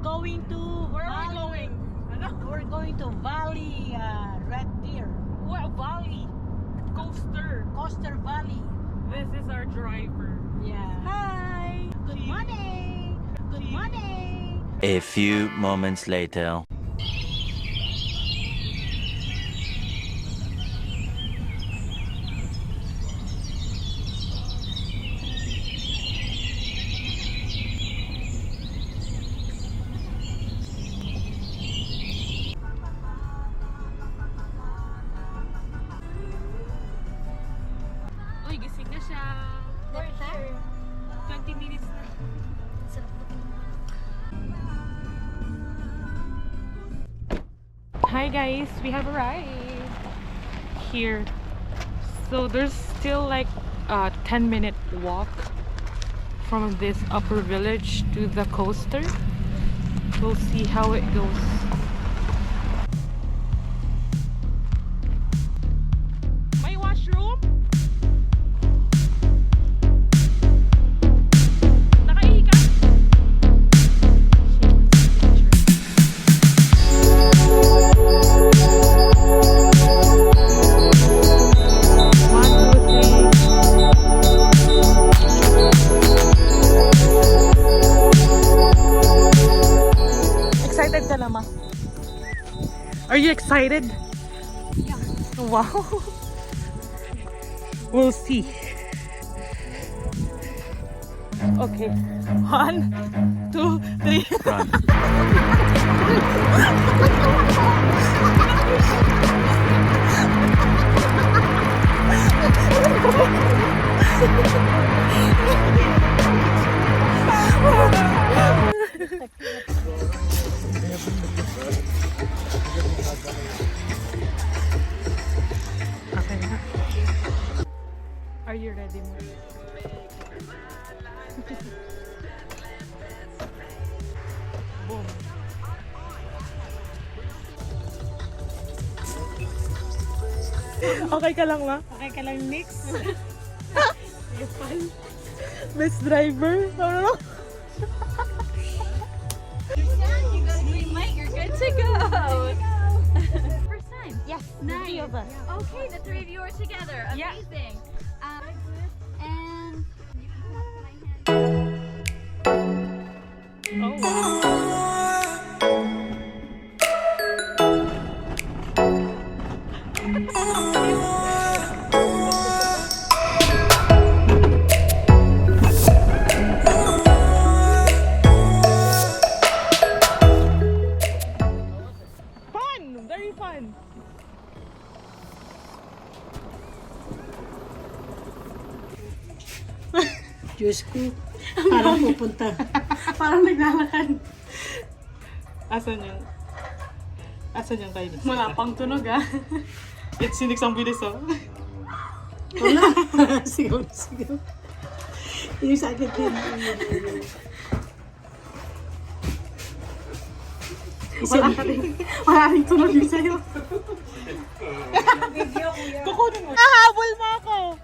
going to... Where are we going? We're going to Valley Red Deer. What Valley? Coaster. Coaster Valley. This is our driver. Yeah. Hi. Good morning. Good morning. A few moments later. Uy, gising na siya. We're here. 20 minutes na. Hi guys, we have arrived here. So there's still like a 10-minute walk from this upper village to the coaster. We'll see how it goes. May washroom? Nakaihi ka? Excited ka naman? Are you excited? Yeah. Wow. We'll see. Okay. 1, 2, 3. Run. Okay na. Are you ready mo? Boom. Okay ka lang, ma? Okay ka lang, Nix? Best driver? No. You got a green light, you're good to go. First time? Yes, Nice. three of us. Okay, the three of you are together. Yeah. Amazing. And you hold my hand. Oh, wow. Fun! Very fun! Diyos ko. Parang pupunta. Parang naglalakad. Asan yung... Asan yung kayo? Wala pang tunog ah. It's sinig ang bilis oh. Wala. Sigaw. Yung sakit din. Wala rin tunog yung sa'yo. Kukunin mo. Hahabol mo ako!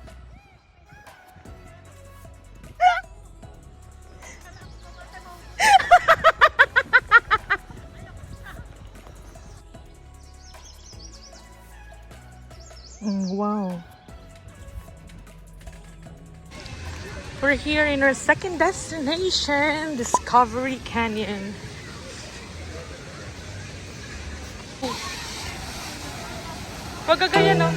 Wow. We're here in our second destination, Discovery Canyon. Wag ka ganyan, no?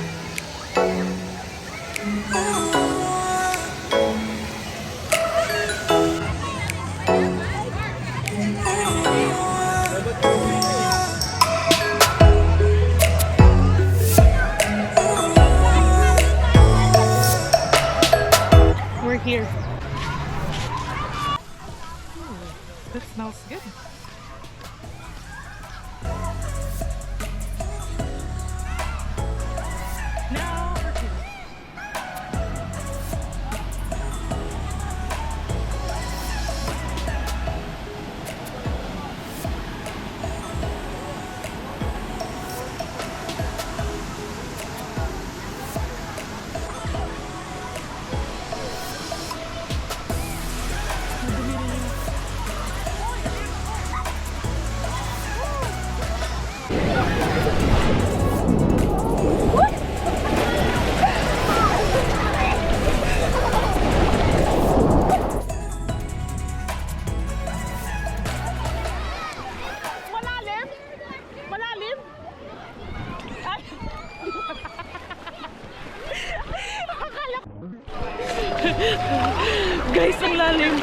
We're here. That smells good. Now we're here. Guys, ang lalim.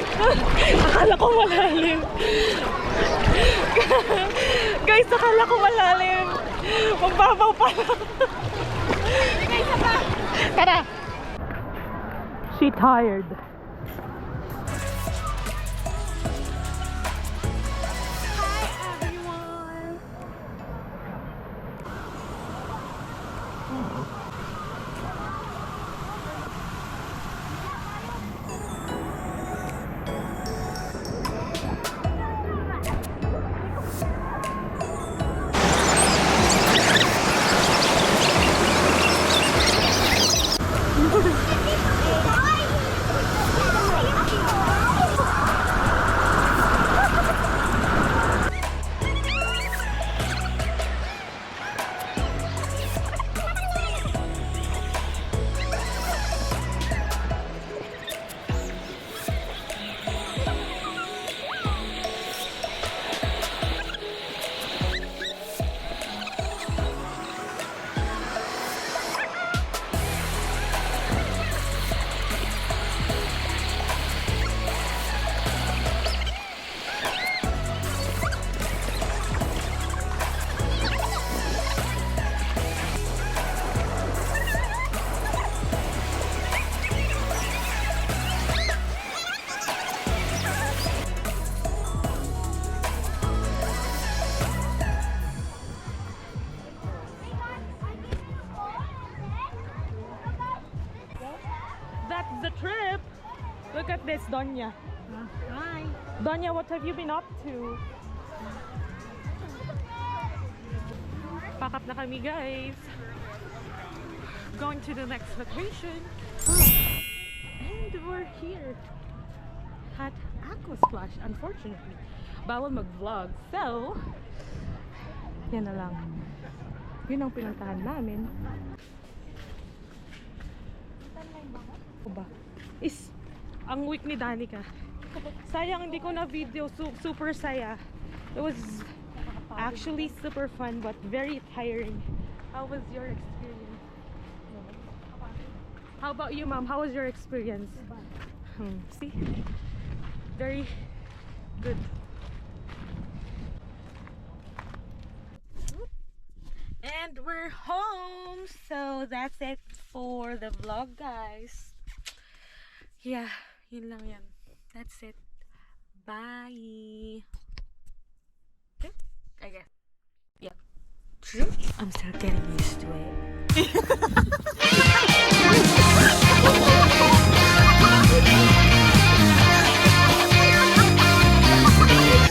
Akala ko malalim. Guys, akala ko malalim. Magbabaw pa lang. Tara. She tired. That's the trip. Look at this, Donya. Hi. Donya, what have you been up to? Pack up na kami, guys. Going to the next location. And we're here at Aqua Splash. Unfortunately, bawal mag-vlog. So, yan na lang. Yun ang pinuntahan namin. Ba? Is ang week ni Danica. Sayang hindi ko na video. Super saya. It was actually super fun but very tiring. How was your experience? How about you, ma'am? How was your experience? See? Very good. And we're home. So that's it for the vlog, guys. Yeah, yun lang yan. That's it. Bye. Okay, I guess. Yeah. True. I'm still getting used to it.